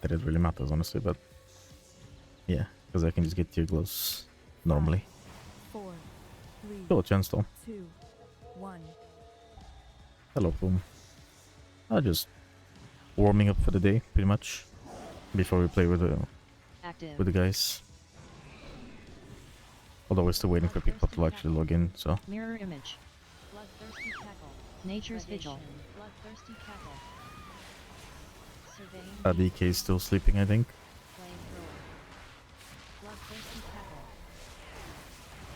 that it really matters, honestly, but yeah, because I can just get tier gloves normally. 5, 4, 3, Still a chance though. 2, 1. Hello, boom. Just warming up for the day, pretty much, before we play with the guys. Although we're still waiting for people to actually log in, so. Mirror image. Bloodthirsty cackle. Nature's vigil. Bloodthirsty cackle. Surveying. DK is still sleeping, I think. Flamethrower. Bloodthirsty cackle.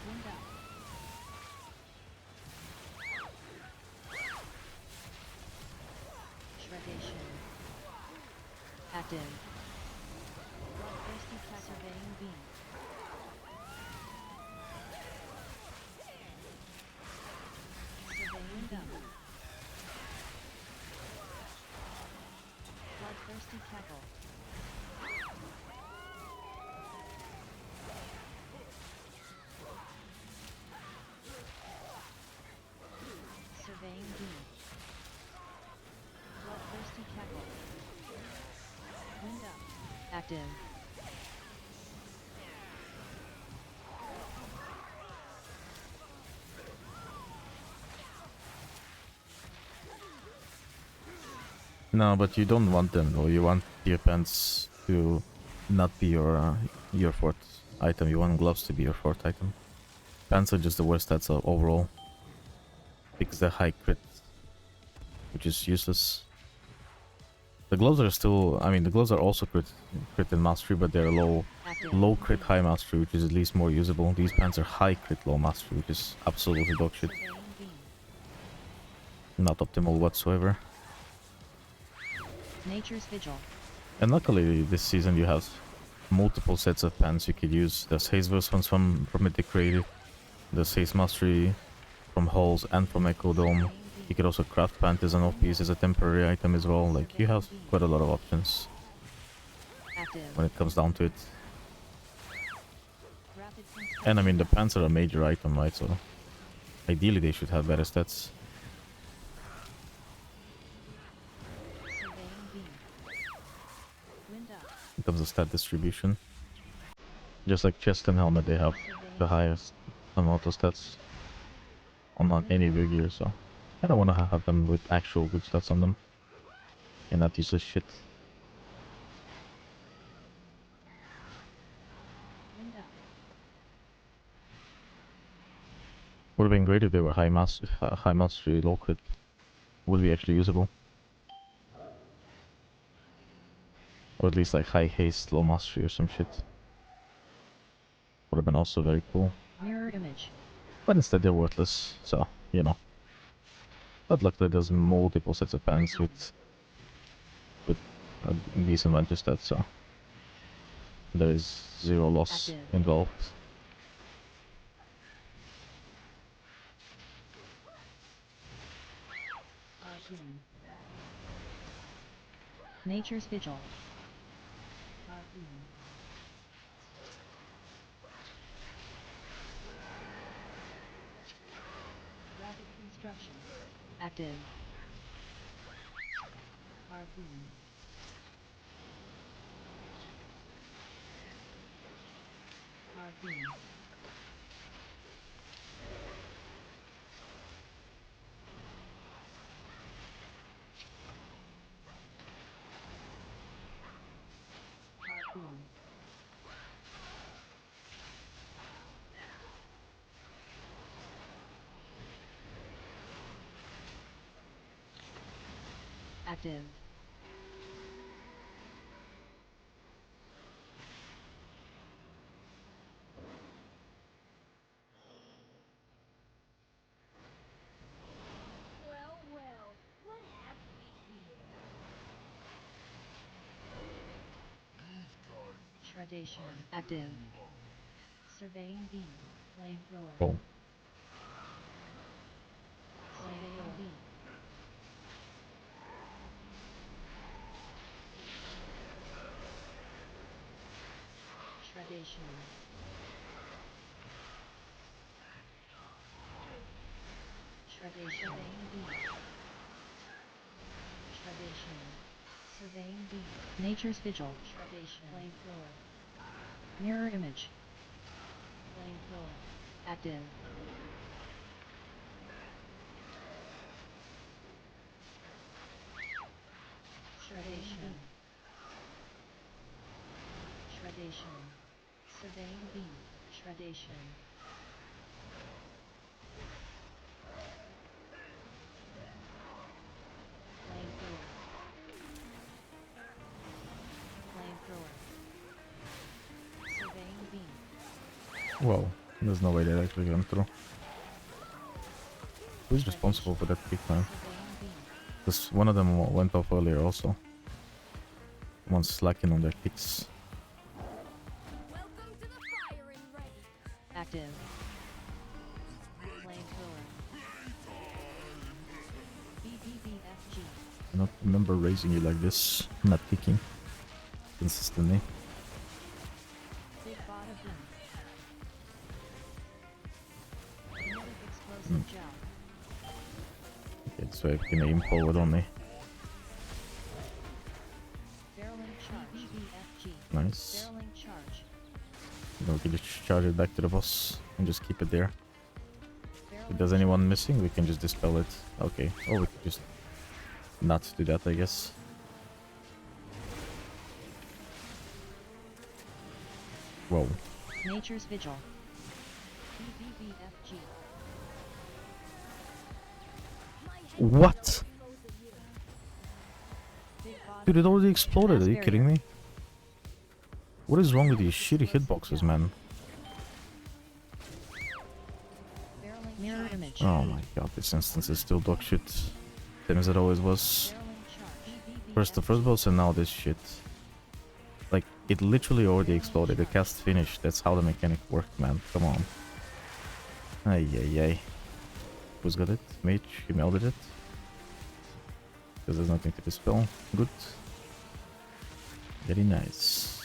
Wind up. Shredation. Active. Bloodthirsty cackle. Surveying beam. Surveying dump. Bloodthirsty cackle. Surveying beam. Bloodthirsty cackle. Wind up. Active. No, but you don't want them though. You want your pants to not be your fourth item. You want gloves to be your fourth item. Pants are just the worst stats overall. Because they're high crit, which is useless. The gloves are still, I mean, the gloves are also crit and mastery, but they're low crit, high mastery, which is at least more usable. These pants are high crit, low mastery, which is absolutely dog shit. Not optimal whatsoever. Nature's vigil. And luckily this season you have multiple sets of pants you could use. There's Hazeverse ones from Mythic Creative. There's Haze Mastery from Halls and from Echo Dome. You could also craft pant as an off piece as a temporary item as well. Like, you have quite a lot of options when it comes down to it. And I mean, the pants are a major item, right? So ideally they should have better stats. In terms of stat distribution. Just like chest and helmet, they have the highest amount of stats on any of your gear, so I don't want to have them with actual good stats on them and not useless shit. Would have been great if they were high mastery, low crit. Would be actually usable. Or at least like high haste, low mastery or some shit. Would have been also very cool. Mirror image. But instead they're worthless, so, you know. But luckily there's multiple sets of pants with a decent bunch of stats, so there is zero loss involved. Nature's vigil. Rapid construction. Active. Harpoon. Harpoon. Harpoon. Active. Well, what have we here? Shredation. Active. Surveying beam. Flamethrower. Cool. Surveying beam. Shredation. Shredation. Surveying beam. Shredation. Surveying beam. Nature's vigil. Shredation. Flamethrower. Mirror image. Flamethrower. Active. Shredation. Shredation. Surveying beam. Shredation. Flamethrower. Flamethrower. Surveying beam. Whoa, there's no way that actually went through. Who's responsible for that kick, man? Surveying beam. Because one of them went off earlier also. One's slacking on their kicks. Welcome to the firing range. Active. Flamethrower. BBBFG. I don't remember raising you like this, not kicking consistently. Big bada boom. Kinetic explosive gel. Okay, so I can aim forward only. Barreling charge. BBFG. Nice. Barreling charge. Then we can just charge it back to the boss and just keep it there. If Barreling there's anyone missing, we can just dispel it. Okay, or we could just not do that, I guess. Whoa. Nature's vigil. BBBFG. What? Big bada. Dude, it already exploded. Are you Mass kidding barrier. me? What is wrong with these shitty hitboxes, man? Barreling mirror image. Oh my god, this instance is still dog shit. Same as it always was. Barreling charge. First the first boss and now this shit. Like, it literally already exploded. The cast finished. That's how the mechanic worked, man. Come on. Ay, ay, ay. Who's got it? Mage? He melded it? Because there's nothing to dispel. Good. Very nice.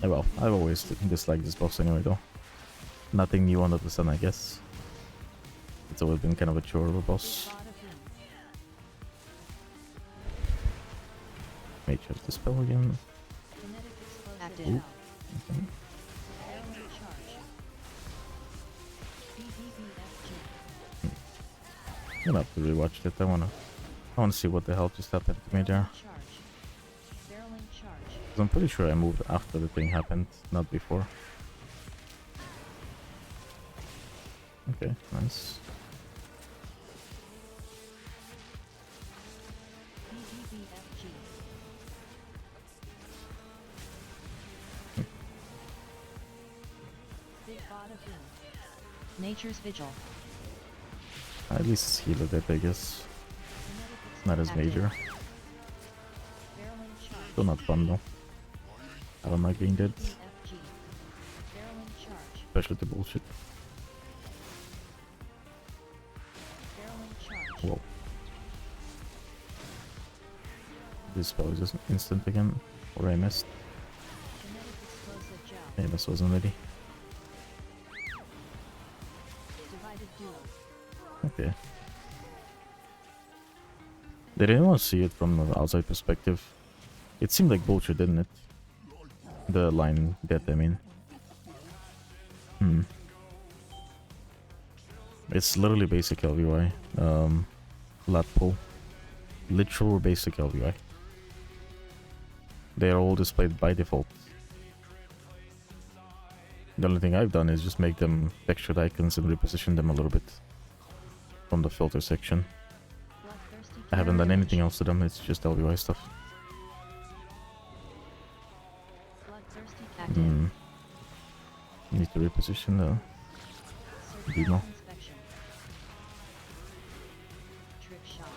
Oh well, I've always disliked this boss anyway, though. Nothing new under the sun, I guess. It's always been kind of a chore of a boss. Bada boom. Mage has dispel again. Kinetic explosive Active. gel. Okay. Barreling charge. BBBFG. I'm gonna have to rewatch it. I wanna see what the hell just happened to me there. Charge. Barreling charge. 'Cause I'm pretty sure I moved after the thing happened, not before. Okay, nice. BBBFG. Big bada boom. Nature's vigil. At least heal a bit, I guess. Kinetic Not as active. major. Barreling charge. Still not fun though. I don't like being dead, BBFG. Barreling charge. especially the bullshit. Barreling charge. Whoa. This spell is just instant again. Or I missed. Kinetic explosive gel. Yeah, this wasn't ready. Divided duo. Okay. Did anyone see it from the outside perspective? It seemed like bullshit, didn't it? The line death, I mean. It's literally basic LVY. Lat pull. Literal basic LVY. They are all displayed by default. The only thing I've done is just make them textured icons and reposition them a little bit from the filter section. Bloodthirsty I haven't done mirror anything image. else to them, it's just LVY stuff. Bloodthirsty active. Need to reposition the Surprise demo. inspection. Trick shot.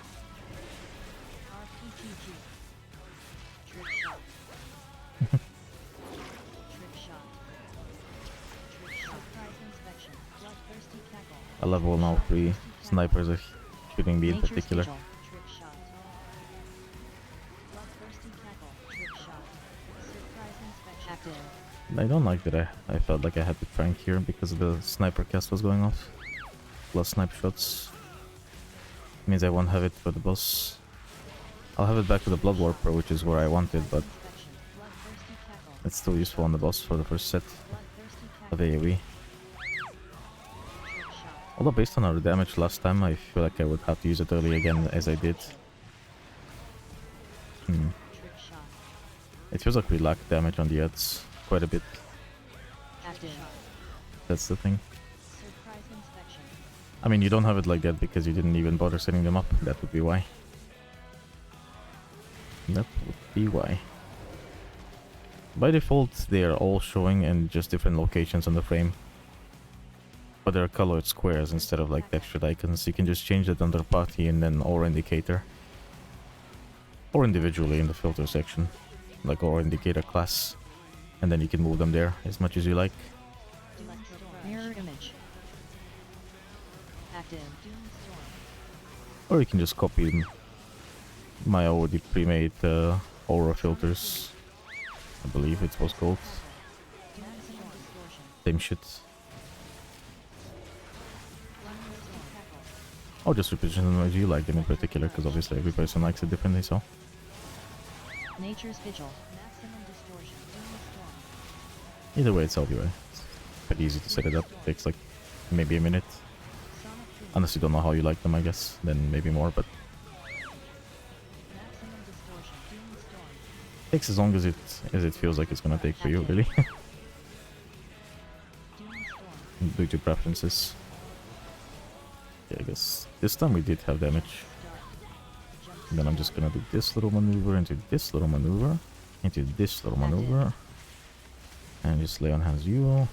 RPGG. Trick shot. Trick shot. Trick shot. Surprise inspection. Bloodthirsty cackle. I level now 3 snipers are shooting me in Nature's particular. vigil. Trick shot. Bloodthirsty cackle. Trick shot. Surprise inspection. Active. I don't like that I felt like I had to prank here because the sniper cast was going off. Plus snipe shots. Means I won't have it for the boss. I'll have it back to the Blood Warper, which is where I want it, but Inspection. Bloodthirsty cackle. it's still useful on the boss for the first set Bloodthirsty of cackle. AoE. Trick shot. Although based on our damage last time, I feel like I would have to use it early again as I did. Hmm. Trick shot. It feels like we lack damage on the ads quite a bit. Active. That's the thing. Surprise inspection. I mean, you don't have it like that because you didn't even bother setting them up. That would be why. That would be why. By default, they are all showing in just different locations on the frame. But they're colored squares instead of like textured icons. You can just change that under party and then or indicator. Or individually in the filter section. Like or indicator class. And then you can move them there as much as you like. Mirror image. Active. Doomstorm. Or you can just copy my already pre-made aura filters. I believe it was called. Maximum distortion. Same shit. Bloodthirsty cackle. Or just reposition them as you like them in particular, because obviously every person likes it differently, so. Nature's vigil. Maximum distortion. Doomstorm. Either way, it's LBY. It's pretty easy to set it up. It takes like maybe a minute. Sonic boom. Unless you don't know how you like them, I guess. Then maybe more, but Maximum distortion. Doomstorm. takes as long as it feels like it's gonna take for you, really. Doomstorm. Due to preferences. Yeah, I guess this time we did have damage. Dark. Jump. And then I'm just gonna do this little maneuver into this little maneuver. Into this little maneuver. And just lay on hands you.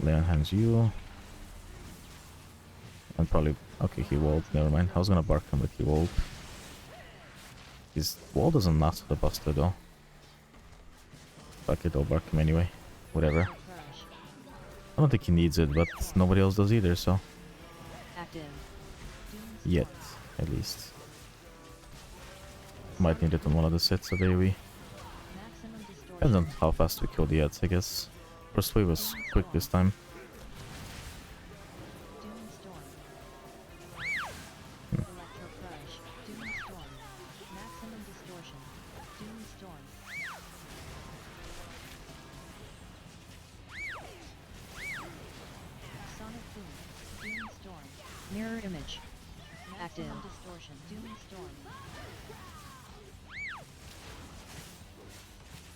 Lay on hands you. And probably... Okay, he walled. Never mind. I was gonna bark him, but he walled. His wall doesn't last for the buster though. Fuck it, I'll bark him anyway. Whatever. Crush. I don't think he needs it, but nobody else does either, so... Active. Doomstorm. Yet, at least. Might need it on one of the sets of AoE. Maximum distortion. Depends on how fast we kill the ads, I guess. First wave was quick this time. Doomstorm. Hmm. Electrocrush. Doomstorm. Maximum distortion. Doomstorm. Sonic boom. Doomstorm. Mirror image. Active. Distortion. Doomstorm.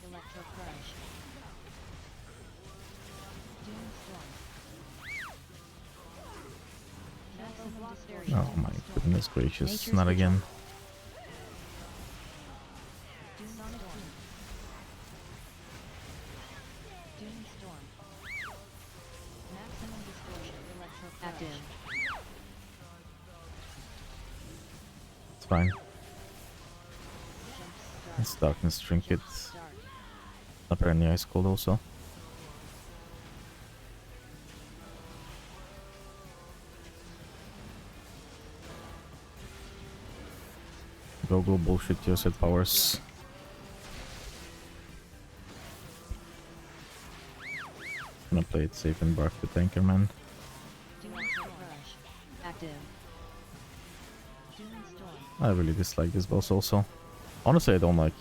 Electrocrush. Doomstorm. Maximum distortion. Oh my goodness gracious, not again. Doomstorm. Doomstorm. Maximum distortion. Electrocrush. Active. It's fine. Jump start. It's darkness trinket. Start. Apparently ice cold also. Go bullshit your set powers. Gonna play it safe and bark the tanker man. Doomstorm. Active. Doomstorm. I really dislike this boss also. Honestly, I don't like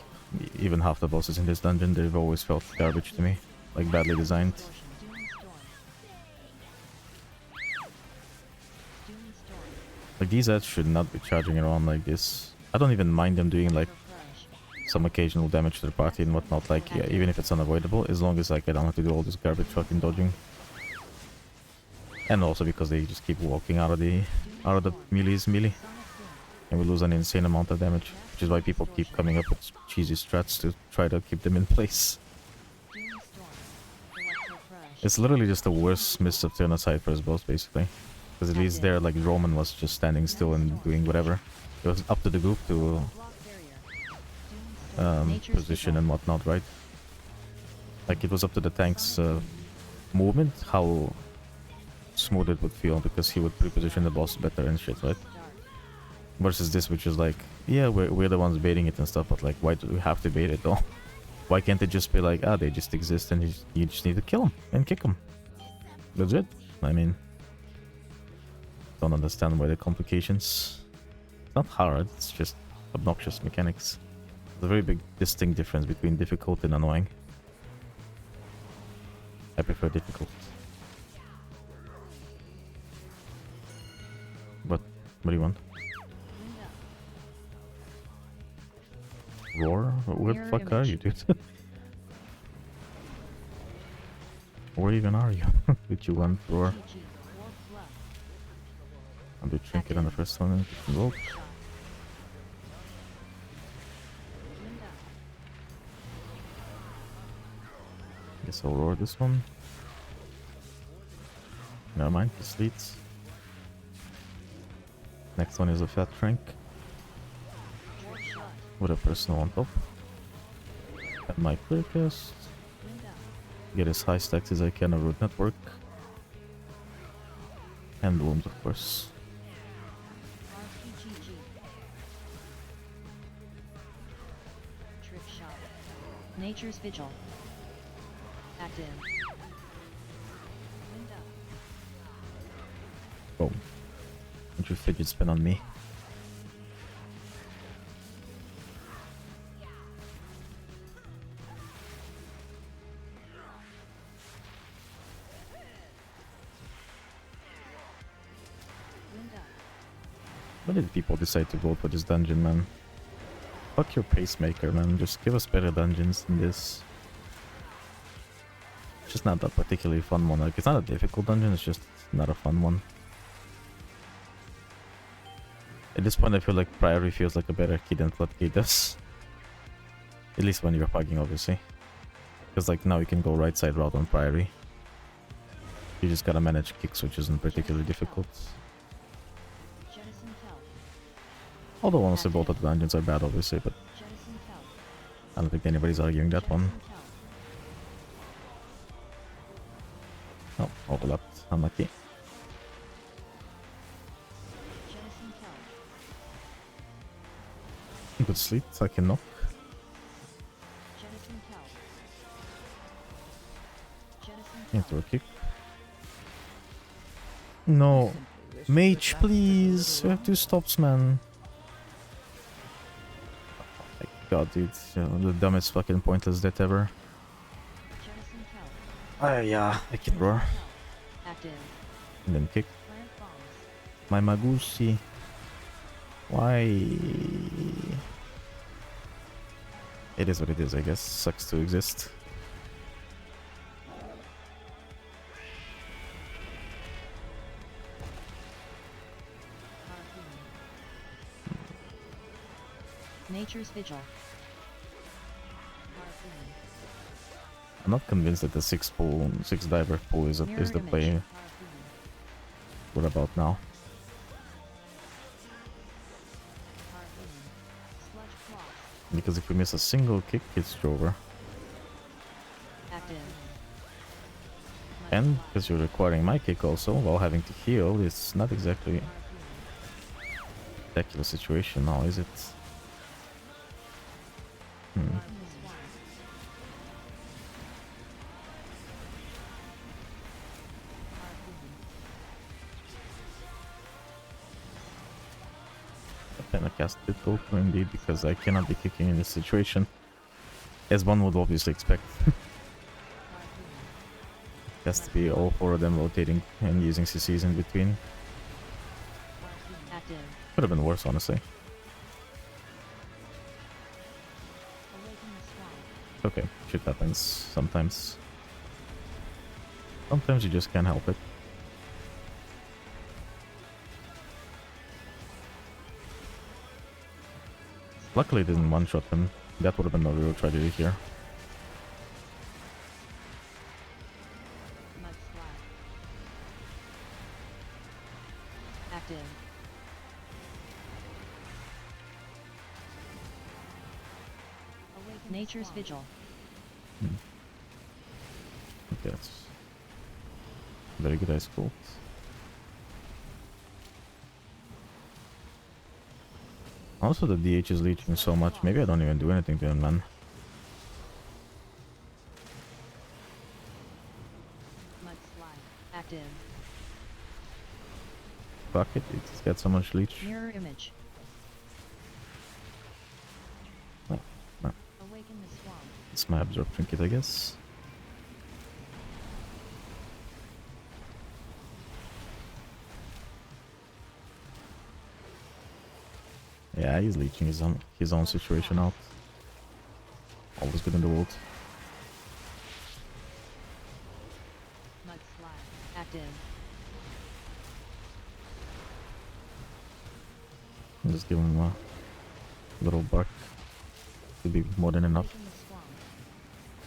even half the bosses in this dungeon. They've always felt garbage to me. Like badly designed. Distortion. Doomstorm. Doomstorm. Like these ads should not be charging around like this. I don't even mind them doing like Electrocrush. some occasional damage to the party and whatnot, like yeah, even if it's unavoidable, as long as like I don't have to do all this garbage fucking dodging. And also because they just keep walking out of the melee's melee, Sonic boom. and we lose an insane amount of damage, which is why people keep coming up with cheesy strats to try to keep them in place. Doomstorm. Electrocrush. It's literally just the worst miss of turn aside for his boss, basically. Because at least there, like, Roman was just standing still and doing whatever. It was up to the group to Block barrier. Doomstorm. Nature's position vigil. and whatnot, right? Like, it was up to the tank's movement, how smooth it would feel, because he would pre-position the boss better and shit, right? Dark. Versus this, which is like, yeah, we're the ones baiting it and stuff, but like, why do we have to bait it though? Why can't it just be like, ah, they just exist and you just need to kill them and kick them? That's it. I mean, don't understand why the complications. It's not hard, it's just obnoxious mechanics. There's a very big distinct difference between difficult and annoying. I prefer difficult. What do you want? Roar? Where the Mirror fuck are image. you, dude? Where even are you? Did you want roar? GG. War flood. I'll do trinket on the first one and rope. Shot. Window. Guess I'll roar this one. Never mind, this leads. Next one is a fat trank War shot. with a personal on top. And my clear cast. Window. Get as high stacks as I can of root network. And wounds, of course. RPGG. Trick shot. Nature's Vigil. Active. Window. Oh. Don't you fidget spin on me? Window. Why did people decide to go for this dungeon, man? Fuck your pacemaker, man. Just give us better dungeons than this. It's just not a particularly fun one. Like, it's not a difficult dungeon, it's just not a fun one. At this point, I feel like Priory feels like a better key than Floodgate does. At least when you're pugging, obviously. Because, like, now you can go right side route on Priory. You just gotta manage kicks, which isn't particularly difficult. Jettison Fell. Although, honestly, both of the dungeons are bad, obviously, but Jettison Fell. I don't think anybody's arguing that one. Jettison Fell. Oh, overlapped. Unlucky. Jettison Fell. Good sleep, I can knock. Jettison Fell. Jettison Fell. Into a kick. No. Mage, please. You have 2 stops, man. Oh my god, dude. The dumbest fucking pointless death ever. Jettison Fell. Yeah, I can roar. Active. And then kick. Plant bombs. My Magusi. Why? It is what it is, I guess. Sucks to exist. Harpoon. Nature's Vigil. Harpoon. I'm not convinced that the 6 diver pool is Mirror the image. play Harpoon. we're about now. Harpoon. Sludge Claw. Because if we miss a single kick, it's over. Active. And because you're requiring my kick also while having to heal, it's not exactly a spectacular situation now, is it? Then I cast it over indeed, because I cannot be kicking in this situation, as one would obviously expect. It has to be all 4 of them rotating and using CCs in between. Active. Could have been worse, honestly. Awaken the Swamp. Okay, shit happens sometimes. Sometimes you just can't help it. Luckily it didn't one-shot him. That would have been a real tragedy here. Mudslide. Active. Awaken Nature's Swamp. Vigil. Okay, that's very good ice cold. Also, the DH is leeching so much. Maybe I don't even do anything to him, man. Mudslide. Active. Fuck it, it's got so much leech. Mirror image. Awaken the swamp. It's my absorb trinket, I guess. Yeah, he's leeching his own situation out. Always good in the world. Mudslide. Active. Just give him a little bark. Should be more than enough. Awaken the swamp.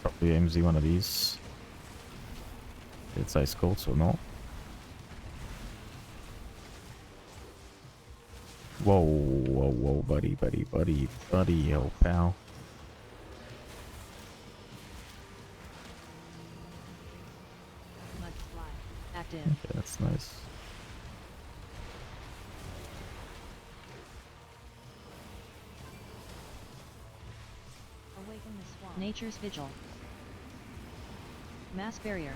Probably AMZ one of these. It's ice cold, so no. Whoa, whoa, whoa, buddy, yo, pal. Mudslide. Active. Okay, that's nice. Awaken the swamp. Nature's vigil. Mass barrier.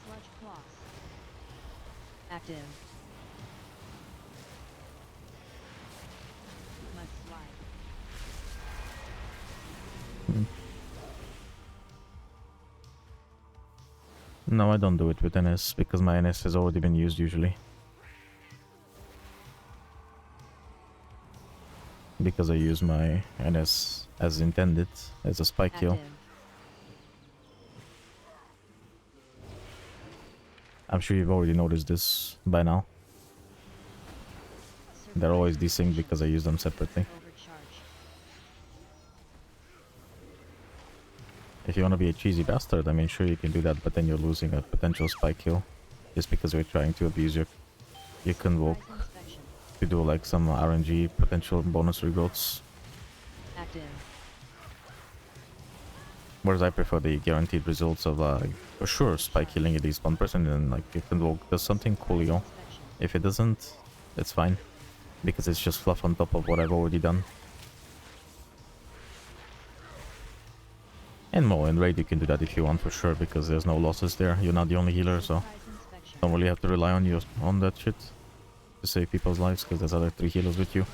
Sludge cloth. Active. Mudslide. No, I don't do it with NS because my NS has already been used usually. Because I use my NS as intended, as a spike kill. Active. I'm sure you've already noticed this by now. They're always desynced because I use them separately. Overcharge. If you want to be a cheesy bastard, I mean, sure you can do that, but then you're losing a potential spike kill. Just because you're trying to abuse your convoke Surprise inspection. to do like some RNG potential bonus regrowths. Active. Whereas I prefer the guaranteed results of for sure spike killing at least one person, and like your convoke does something cool, you know. Inspection. If it doesn't, it's fine. Because it's just fluff on top of what I've already done. And more in raid you can do that if you want for sure, because there's no losses there. You're not the only healer, so Surprise inspection. don't really have to rely on that shit to save people's lives, because there's other 3 healers with you.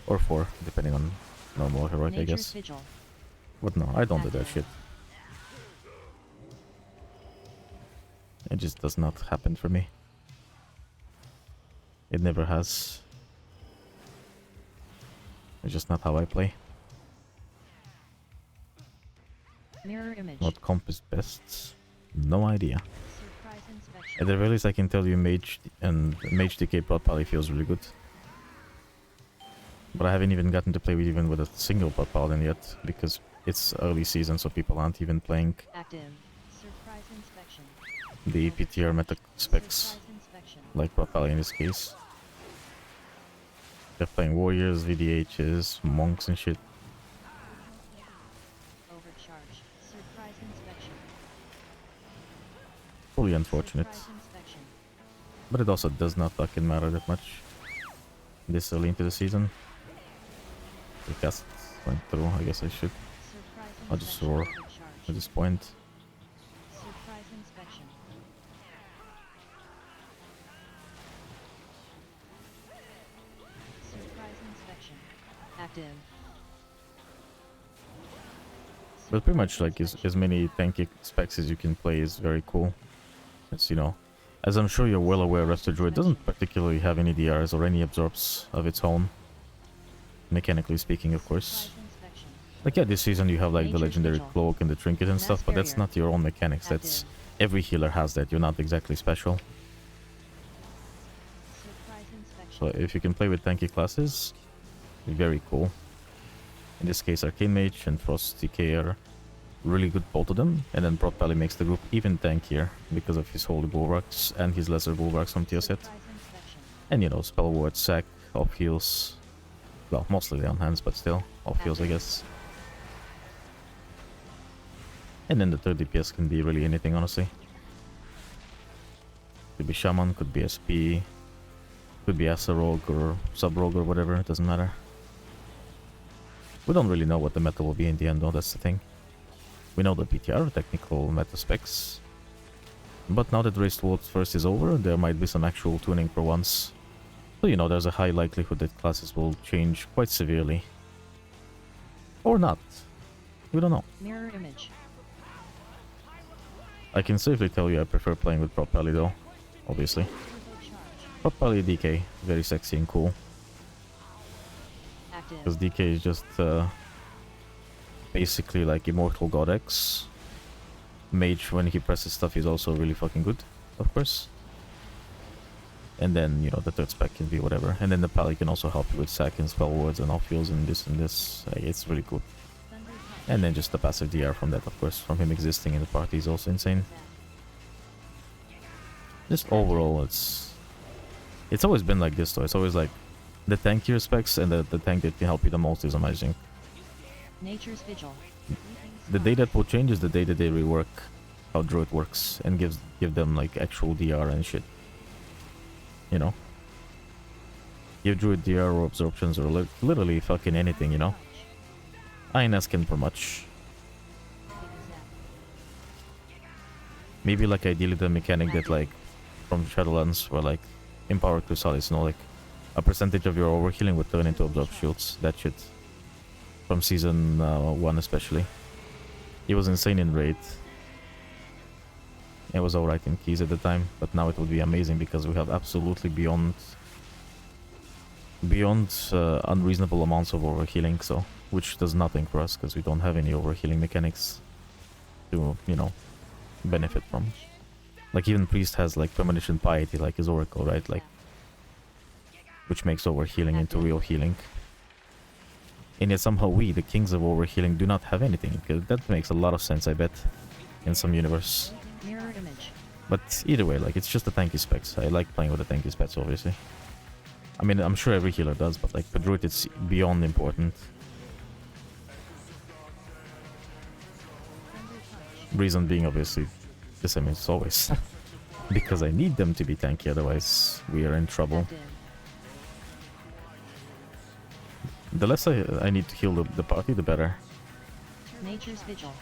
Or 4, depending on normal or heroic, I Nature's guess. vigil. But no, I don't do that shit. It just does not happen for me. It never has. It's just not how I play. Mirror image. What comp is best? No idea. Surprise inspection. At the very least I can tell you Mage and Mage DK Blood Pally feels really good. But I haven't even gotten to play with even with a single Blood Paladin yet, because it's early season, so people aren't even playing Active. Surprise inspection. the PTR meta specs, Surprise inspection. like Blood Pally in this case. They're playing warriors, VDHs, monks and shit. Overcharge. Surprise inspection. Fully unfortunate. Surprise inspection. But it also does not fucking matter that much this early into the season. The cast went through, I guess I should Surprise I'll just inspection. roar Overcharge. at this point. Surprise inspection. Surprise inspection. Active. But pretty much like as many tanky specs as you can play is very cool. It's, you know, as I'm sure you're well aware, Resto Druid doesn't particularly have any DRs or any absorbs of its own. Mechanically speaking, of course. Surprise inspection. Like, yeah, this season you have like the Nature's legendary vigil. cloak and the trinket and Mass stuff, but that's barrier. not your own mechanics. That's Active. every healer has that. You're not exactly special. Surprise inspection. So if you can play with tanky classes, very cool. In this case, Arcane Mage and Frost TK are really good, both of them. And then Broad Pally makes the group even tankier because of his Holy Bulwarks and his Lesser Bulwarks from tier set. Surprise inspection. And you know, Spell Ward, Sack, off heals. Well, mostly on hands, but still, off heals, I guess. And then the third DPS can be really anything, honestly. Could be Shaman, could be SP, could be Asa Rogue or Sub Rogue or whatever, it doesn't matter. We don't really know what the meta will be in the end, though, that's the thing. We know the PTR, technical meta specs. But now that Resto first is over, there might be some actual tuning for once. So, you know, there's a high likelihood that classes will change quite severely. Or not. We don't know. Mirror image. I can safely tell you I prefer playing with Prop Pally though, obviously. Turbo charge. Prop Pally DK, very sexy and cool. Active. Because DK is just basically like Immortal God X. Mage, when he presses stuff, is also really fucking good, of course. And then, you know, the third spec can be whatever. And then the Pally can also help you with sack and spell words and off-fields and this and this. It's really cool. Thunder punch. And then just the passive DR from that, of course, from him existing in the party is also insane. Just overall, it's always been like this though. It's always like the tankier specs and the tank that can help you the most is amazing. Nature's vigil. The day that will change is the day that they rework how Druid works and give them like actual DR and shit. You know? Give Druid DR or absorptions or literally fucking anything, you know? INS can per much. Maybe like ideally the mechanic that like from Shadowlands where like Empower Crusalis, you know, like a percentage of your overhealing would turn into absorb shields. That shit. From season 1 especially. It was insane in Raid. It was alright in Keys at the time, but now it would be amazing because we have absolutely beyond unreasonable amounts of overhealing, so which does nothing for us because we don't have any overhealing mechanics to, you know, benefit from. Like even Priest has like premonition piety like his Oracle, right? Like which makes overhealing into real healing. And yet somehow we, the kings of overhealing, do not have anything. Because that makes a lot of sense, I bet, in some universe. Mirror image. But either way, like it's just the tanky specs. I like playing with the tanky specs, obviously. I mean, I'm sure every healer does, but like for Druid, it's beyond important. Thunder punch. Reason being, obviously, the same as always. Because I need them to be tanky, otherwise we are in trouble. Active. The less I need to heal the party, the better. Nature's vigil.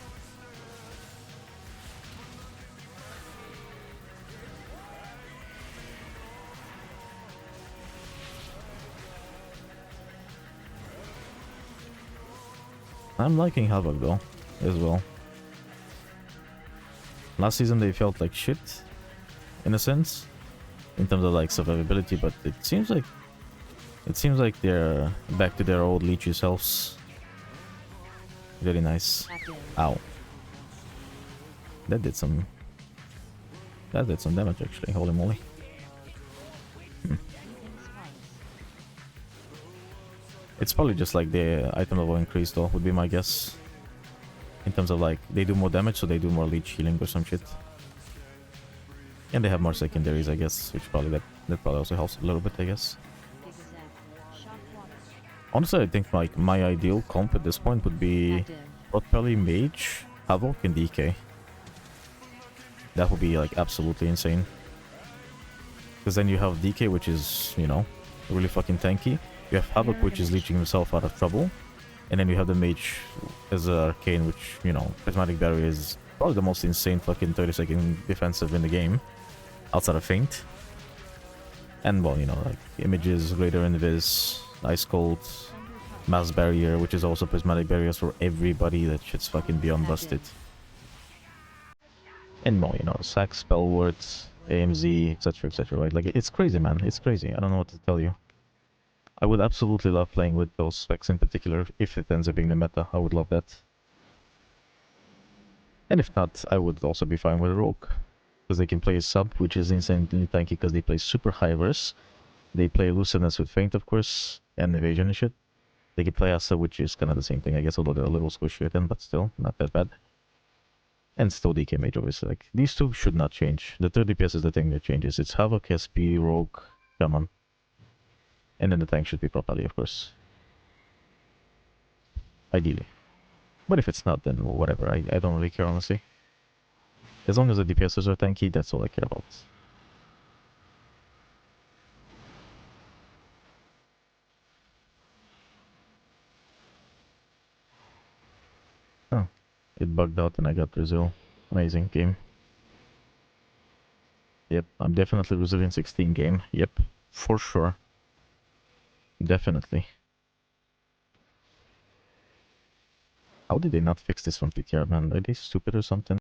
I'm liking Havoc though, as well. Last season they felt like shit, in a sense, in terms of like survivability, but it seems like they're back to their old leechy selves. Very nice. Active. Ow. That did some damage actually, holy moly. Weeping slice. It's probably just like the item level increase though, would be my guess. In terms of like, they do more damage so they do more leech healing or some shit. And they have more secondaries, I guess, which probably that probably also helps a little bit, I guess. Zigzag. Shock water. Honestly, I think like my ideal comp at this point would be Active. Potbelly, Mage, Havoc, and DK. That would be like absolutely insane. Because then you have DK, which is, you know, really fucking tanky. You have Havoc, which is leeching himself out of trouble. And then you have the Mage as an Arcane, which, you know, Prismatic Barrier is probably the most insane fucking 30-second defensive in the game. Outside of Feint. And, well, you know, like, Images, Greater Invis, Ice Cold, Thunder punch. Mass Barrier, which is also Prismatic Barriers for everybody. That shit's fucking beyond busted. And more, you know, sack, spell words, AMZ, etc, right? Like, it's crazy, man. It's crazy. I don't know what to tell you. I would absolutely love playing with those specs in particular, if it ends up being the meta. I would love that. And if not, I would also be fine with a Rogue. Because they can play a sub, which is insanely tanky because they play super high verse. They play Elusiveness with Feint, of course, and Evasion and shit. They can play Asa, which is kind of the same thing, I guess, although they're a little squishier then, but still, not that bad. And still DK Mage, obviously. Like, these two should not change. The 30 DPS is the thing that changes. It's Havoc, SP, Rogue, come on. And then the tank should be properly, of course. Ideally. But if it's not, then whatever. I don't really care, honestly. As long as the DPSs are tanky, that's all I care about. Oh. It bugged out and I got Brazil. Amazing game. Yep, I'm definitely losing in 16 game. Yep, for sure. Definitely. How did they not fix this from PTR, man? Are they stupid or something?